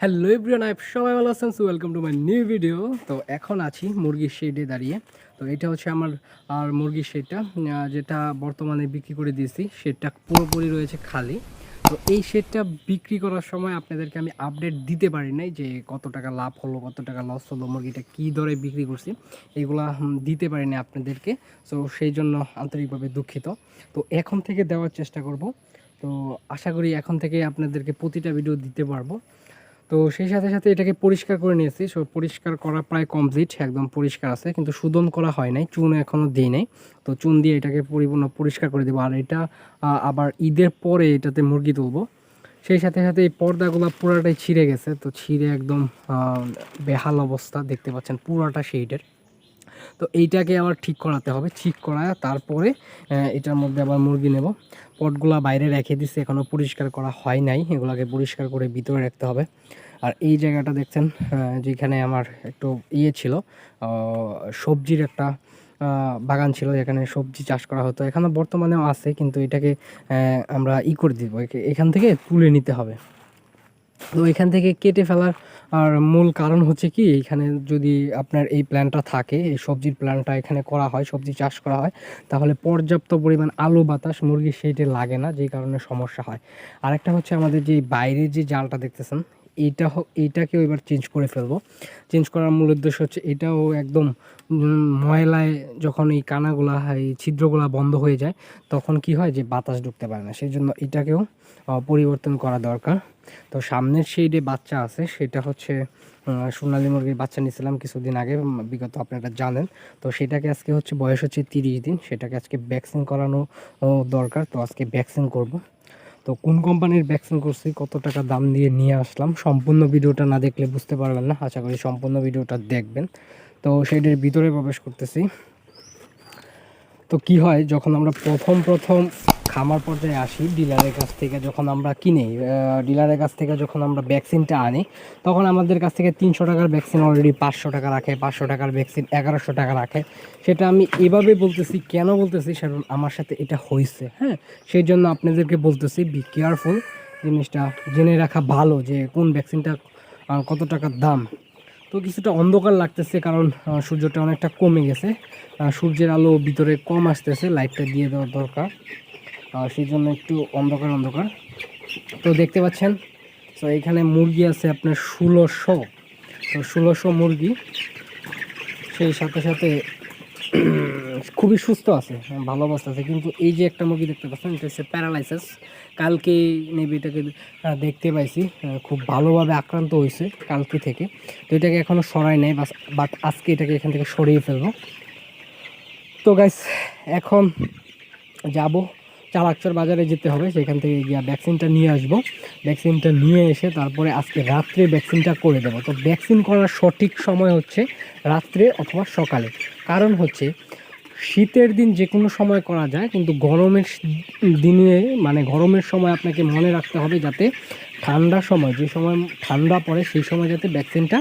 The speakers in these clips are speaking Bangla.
হ্যালো এভরিওয়ান, সবাই ভালো আছেন। So welcome to my new video. তো এখন আছি মুরগির শেডে দাঁড়িয়ে। তো এটা হচ্ছে আমার মুরগির শেডটা, যেটা বর্তমানে বিক্রি করে দিয়েছি। শেডটা পুরোপুরি রয়েছে খালি। তো এই শেডটা বিক্রি করার সময় আপনাদেরকে আমি আপডেট দিতে পারি নাই যে কত টাকা লাভ হলো, কত টাকা লস হলো, মুরগিটা কী দরে বিক্রি করছি, এগুলা দিতে পারিনি আপনাদেরকে। সো সেই জন্য আন্তরিকভাবে দুঃখিত। তো এখন থেকে দেওয়ার চেষ্টা করব। তো আশা করি এখন থেকে আপনাদেরকে প্রতিটা ভিডিও দিতে পারবো। তো সেই সাথে সাথে এটাকে পরিষ্কার করে নিয়েছি। সো পরিষ্কার করা প্রায় কমপ্লিট, একদম পরিষ্কার আছে, কিন্তু শোধন করা হয় নাই, চুন এখনও দিই নাই। তো চুন দিয়ে এটাকে পরিপূর্ণ পরিষ্কার করে দেবো। আর এটা আবার ঈদের পরে এটাতে মুরগি তুলবো। সেই সাথে সাথে এই পর্দাগুলো পুরাটাই ছিঁড়ে গেছে, তো ছিঁড়ে একদম বেহাল অবস্থা দেখতে পাচ্ছেন পুরাটা শেডের। তো এইটাকে আবার ঠিক করাতে হবে, ঠিক করায় তারপরে এটার মধ্যে আবার মুরগি নেব। পটগুলা বাইরে রেখে দিচ্ছি, এখনও পরিষ্কার করা হয় নাই, এগুলাকে পরিষ্কার করে ভিতরে রাখতে হবে। আর এই জায়গাটা দেখছেন, যেখানে আমার একটু ছিল, সবজির একটা বাগান ছিল, যেখানে সবজি চাষ করা হতো, এখানে বর্তমানেও আছে, কিন্তু এটাকে আমরা করে দিব, এখান থেকে তুলে নিতে হবে। তো এখান থেকে কেটে ফেলার আর মূল কারণ হচ্ছে কি, এখানে যদি আপনার এই প্ল্যানটা থাকে, এই সবজির প্ল্যানটা এখানে করা হয়, সবজি চাষ করা হয়, তাহলে পর্যাপ্ত পরিমাণ আলো বাতাস মুরগির শেডে লাগে না, যেই কারণে সমস্যা হয়। আরেকটা হচ্ছে আমাদের যে বাইরের যে জালটা দেখতেছেন, এইটাকেও এবার চেঞ্জ করে ফেলবো। চেঞ্জ করার মূল উদ্দেশ্য হচ্ছে, এটাও একদম ময়লায় যখন এই কানাগুলা, এই ছিদ্রগুলা বন্ধ হয়ে যায়, তখন কি হয় যে বাতাস ঢুকতে পারে না, সেই জন্য এটাকেও পরিবর্তন করা দরকার। তো সামনের শেডে বাচ্চা আছে, সেটা হচ্ছে সোনালী মুরগির বাচ্চা নিয়েছিলাম কিছুদিন আগে, বিগত আপনারা জানেন। তো সেটাকে আজকে হচ্ছে বয়স হচ্ছে 30 দিন, সেটাকে আজকে ভ্যাকসিন করানো দরকার। তো আজকে ভ্যাকসিন করব। তো কোন কোম্পানির ভ্যাকসিন করছি, কত টাকা দাম দিয়ে নিয়ে আসলাম, সম্পূর্ণ ভিডিওটা না দেখলে বুঝতে পারবেন না। আশা করি সম্পূর্ণ ভিডিওটা দেখবেন। তো শেডের ভিতরে প্রবেশ করতেছি। তো কি হয়, যখন আমরা প্রথম খামার পর্যায়ে আসি, ডিলারের কাছ থেকে যখন আমরা কিনি, ডিলারের কাছ থেকে যখন আমরা ভ্যাকসিনটা আনি, তখন আমাদের কাছ থেকে 300 টাকার ভ্যাকসিন অলরেডি 500 টাকা রাখে, 500 টাকার ভ্যাকসিন 1100 টাকা রাখে। সেটা আমি এভাবে বলতেছি, কেন বলতেছি, কারণ আমার সাথে এটা হয়েছে। হ্যাঁ, সেই জন্য আপনাদেরকে বলতেছি, বি কেয়ারফুল, জিনিসটা জেনে রাখা ভালো যে কোন ভ্যাকসিনটা কত টাকার দাম। তো কিছুটা অন্ধকার লাগতেছে, কারণ সূর্যটা অনেকটা কমে গেছে, সূর্যের আলো ভিতরে কম আসতেছে, লাইটটা দিয়ে দেওয়া দরকার, সেই জন্য একটু অন্ধকার অন্ধকার। তো দেখতে পাচ্ছেন, তো এখানে মুরগি আছে আপনার 1600। তো 1600 মুরগি, সেই সাথে সাথে খুবই সুস্থ আছে, ভালো অবস্থা আছে। কিন্তু এই যে একটা মুরগি দেখতে পাচ্ছেন, এটা হচ্ছে প্যারালাইসিস। কালকে নেবে এটাকে দেখতে পাইছি, খুব ভালোভাবে আক্রান্ত হয়েছে কালকে থেকে। তো এটাকে এখনও সরাই নেই, বাট আজকে এটাকে এখান থেকে সরিয়ে ফেলবো। তো গাইস, এখন যাব, চালাকচর বাজারে যেতে হবে, সেখান থেকে গিয়ে ভ্যাকসিনটা নিয়ে আসবো। ভ্যাকসিনটা নিয়ে এসে তারপরে আজকে রাত্রে ভ্যাকসিনটা করে দেবো। তো ভ্যাকসিন করার সঠিক সময় হচ্ছে রাত্রে অথবা সকালে। কারণ হচ্ছে, শীতের দিন যে কোনো সময় করা যায়, কিন্তু গরমের দিনে, মানে গরমের সময় আপনাকে মনে রাখতে হবে, যাতে ঠান্ডার সময়, যে সময় ঠান্ডা পড়ে, সেই সময় যাতে ভ্যাকসিনটা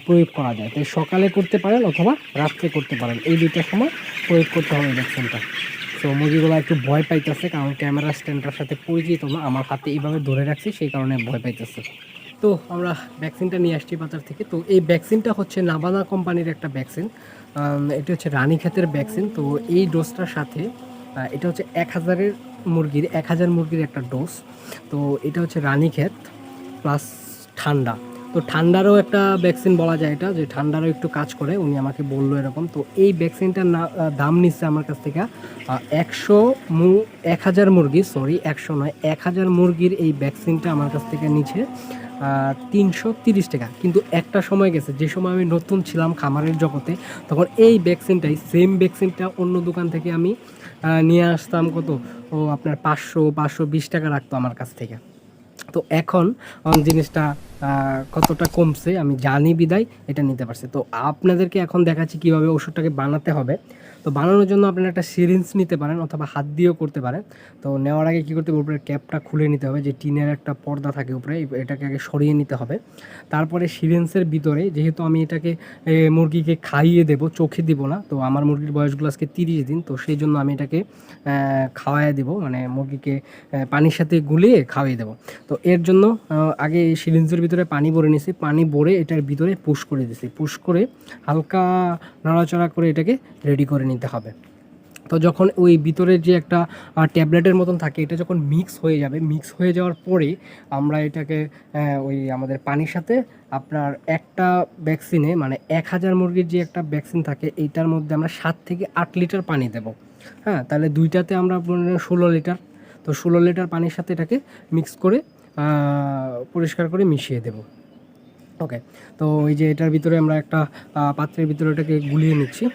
প্রয়োগ করা যায়। তাই সকালে করতে পারেন অথবা রাত্রে করতে পারেন, এই দুইটার সময় প্রয়োগ করতে হবে ভ্যাকসিনটা। তো মুরগিগুলো একটু ভয় পাইতেছে, কারণ ক্যামেরা স্ট্যান্ডটার সাথে পরিচিত না, আমার হাতে এইভাবে ধরে রাখছি, সেই কারণে ভয় পাইতেছে। তো আমরা ভ্যাকসিনটা নিয়ে আসছি বাজার থেকে। তো এই ভ্যাকসিনটা হচ্ছে নাবানা কোম্পানির একটা ভ্যাকসিন, এটা হচ্ছে রানীক্ষেতের ভ্যাকসিন। তো এই ডোজটার সাথে এটা হচ্ছে 1000 মুরগির একটা ডোজ। তো এটা হচ্ছে রানীক্ষেত প্লাস ঠান্ডা। তো ঠান্ডারও একটা ভ্যাকসিন বলা যায় এটা, যে ঠান্ডারও একটু কাজ করে, উনি আমাকে বললো এরকম। তো এই ভ্যাকসিনটার দাম নিচ্ছে আমার কাছ থেকে 1000 মুরগি, সরি 100 নয়, 1000 মুরগির এই ভ্যাকসিনটা আমার কাছ থেকে নিচ্ছে 330 টাকা। কিন্তু একটা সময় গেছে, যে সময় আমি নতুন ছিলাম খামারের জগতে, তখন এই ভ্যাকসিনটাই, সেম ভ্যাকসিনটা অন্য দোকান থেকে আমি নিয়ে আসতাম কত, আপনার 500-520 টাকা রাখতো আমার কাছ থেকে। তো এখন জিনিসটা কতটা কমছে আমি জানি, বিদায় এটা নিতে পারছি। তো আপনাদেরকে এখন দেখাচ্ছি কীভাবে ওষুধটাকে বানাতে হবে। তো তো বানানোর জন্য আপনারা একটা সিরিঞ্জ নিতে পারেন অথবা হাত দিয়েও করতে পারেন। তো নেওয়ার আগে কী করতে হবে, উপরে ক্যাপটা খুলে নিতে হবে, যে টিনের একটা পর্দা থাকে উপরে, এটাকে আগে সরিয়ে নিতে হবে। তারপরে সিরিঞ্জের ভিতরে, যেহেতু আমি এটাকে মুরগিকে খাইয়ে দেবো, চোখে দিব না, তো আমার মুরগির বয়সগুলো আজকে 30 দিন, তো সেই জন্য আমি এটাকে খাওয়াই দেবো, মানে মুরগিকে পানির সাথে গুলিয়ে খাওয়াই দেবো। তো এর জন্য আগে এই সিরিঞ্জের ভিতরে পানি ভরে নিয়েছি, পানি ভরে এটার ভিতরে পুশ করে দিয়েছি, পুশ করে হালকা নাড়াচাড়া করে এটাকে রেডি করে নিতে হবে। তো যখন ওই ভিতরে যে একটা ট্যাবলেটের মতন থাকে, এটা যখন মিক্স হয়ে যাবে, মিক্স হয়ে যাওয়ার পরে আমরা এটাকে ওই আমাদের পানির সাথে আপনার একটা ভ্যাকসিনে, মানে 1000 মুরগির যে একটা ভ্যাকসিন থাকে, এইটার মধ্যে আমরা 7 থেকে 8 লিটার পানি দেবো। হ্যাঁ, তাহলে দুইটাতে আমরা 16 লিটার। তো 16 লিটার পানির সাথে এটাকে মিক্স করে পরিষ্কার করে মিশিয়ে দেব। ওকে, তো এই যে এটার ভিতরে আমরা একটা পাত্রের ভিতরে এটাকে গুলিয়ে নিচ্ছি।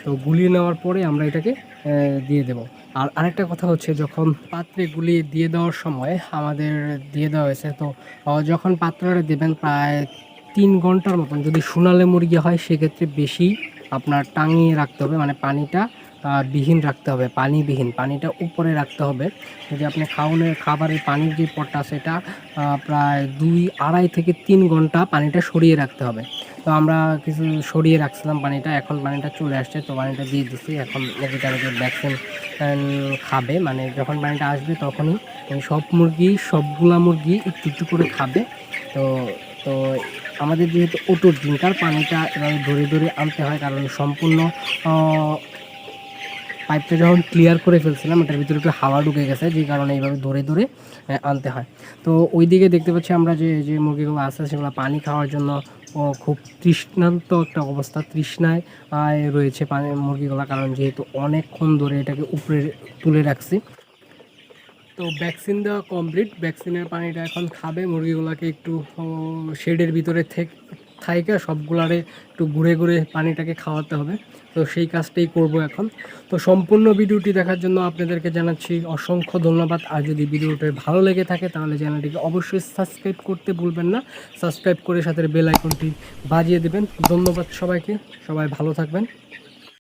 তো গুলিয়ে নেওয়ার পরে আমরা এটাকে দিয়ে দেব। আর আরেকটা কথা হচ্ছে, যখন পাত্রে গুলিয়ে দিয়ে দেওয়ার সময় আমাদের দিয়ে দেওয়া হয়েছে, তো যখন পাত্রটা দেবেন প্রায় 3 ঘন্টার মতন, যদি সোনালী মুরগি হয় সেক্ষেত্রে বেশি আপনার টাঙিয়ে রাখতে হবে, মানে পানিটা বিহীন রাখতে হবে, পানিবিহীন, পানিটা উপরে রাখতে হবে। যদি আপনি খাবারের পানির যে পটটা, সেটা প্রায় 2-2.5 থেকে 3 ঘন্টা পানিটা সরিয়ে রাখতে হবে। তো আমরা কিছু সরিয়ে রাখছিলাম পানিটা, এখন পানিটা চলে আসছে, তো পানিটা দিয়ে দিচ্ছি। এখন মুরগিটাকে ভ্যাকসিন খাবে, মানে যখন পানিটা আসবে তখনই সবগুলা মুরগি একটু একটু করে খাবে। তো তো আমাদের যেহেতু অটো ড্রিঙ্কার, পানিটা এভাবে ধরে ধরে আনতে হয়, কারণ সম্পূর্ণ পাইপটা যখন ক্লিয়ার করে ফেলছিলাম, এটার ভিতরে একটু হাওয়া ঢুকে গেছে, যে কারণে এইভাবে ধরে ধরে আনতে হয়। তো ওই দিকে দেখতে পাচ্ছি আমরা যে মুরগিগুলো আছে, সেগুলো পানি খাওয়ার জন্য খুব তৃষ্ণান্ত একটা অবস্থা, তৃষ্ণায় রয়েছে মুরগিগুলো, কারণ যেহেতু অনেকক্ষণ ধরে এটাকে উপরে তুলে রাখছি। তো ভ্যাকসিন দেওয়া কমপ্লিট, ভ্যাকসিনের পানিটা এখন খাবে। মুরগিগুলোকে একটু শেডের ভিতরে থাইকা সবগুলারে একটু ঘুরে ঘুরে পানিটাকে খাওয়াতে হবে। তো সেই কাজটাই করব এখন। তো সম্পূর্ণ ভিডিওটি দেখার জন্য আপনাদেরকে জানাচ্ছি অসংখ্য ধন্যবাদ। আর যদি ভিডিওটি ভালো লেগে থাকে তাহলে চ্যানেলটিকে অবশ্যই সাবস্ক্রাইব করতে ভুলবেন না, সাবস্ক্রাইব করে সাথে বেল আইকনটি বাজিয়ে দেবেন। ধন্যবাদ সবাইকে, সবাই ভালো থাকবেন।